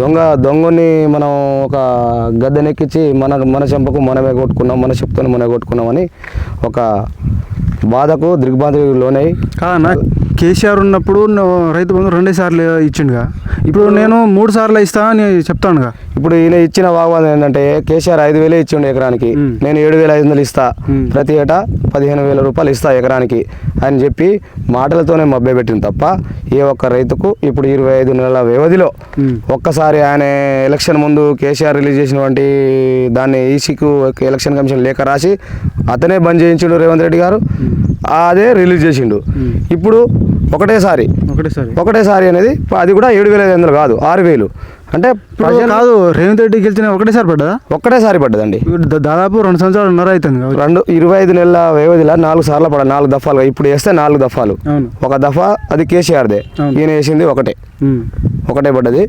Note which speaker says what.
Speaker 1: దొంగని మనం ఒక గద్దెనెక్కించి మన చెంపకు మనమే కొట్టుకున్నాం, మన చెప్తూనే మనమే కొట్టుకున్నామని ఒక బాధకు దిగ్బాధకు లోనై.
Speaker 2: కాదన్నా, కేసీఆర్ ఉన్నప్పుడు రైతు బంధు 2 సార్లు ఇచ్చిండుగా, ఇప్పుడు నేను 3 సార్లు ఇస్తా అని చెప్తానుగా.
Speaker 1: ఇప్పుడు ఈయన ఇచ్చిన వాగ్వాదం ఏంటంటే కేసీఆర్ 5,000 ఇచ్చిండు ఎకరానికి, నేను 7,500 ఇస్తా, ప్రతి ఏటా 15,000 రూపాయలు ఇస్తా ఎకరానికి అని చెప్పి మాటలతోనే మభ్యపెట్టింది తప్ప ఏ ఒక్క రైతుకు ఇప్పుడు 25 నెలల వ్యవధిలో ఒక్కసారి ఆయన ఎలక్షన్ ముందు కేసీఆర్ రిలీజ్ చేసినటువంటి దాన్ని ఈసీకు ఎలక్షన్ కమిషన్ లేఖ రాసి అతనే బంద్ చేయించిండు రేవంత్ రెడ్డి గారు, అదే రిలీజ్ చేసిండు. ఇప్పుడు ఒకటేసారి అనేది అది కూడా 7,500 కాదు, 6,000. అంటే
Speaker 2: కాదు, రేవంత్ రెడ్డి గెలిచిన ఒకటేసారి పడ్డదా?
Speaker 1: ఒక్కటేసారి పడ్డదండి.
Speaker 2: దాదాపు 2 సంవత్సరాలున్నర అవుతుంది.
Speaker 1: 25 నెలల వ్యవధిలో 4 సార్లు పడాలి, 4 దఫాలుగా. ఇప్పుడు వేస్తే 4 దఫాలు. ఒక దఫా అది కేసీఆర్దే, ఈయన వేసింది ఒకటే పడ్డది.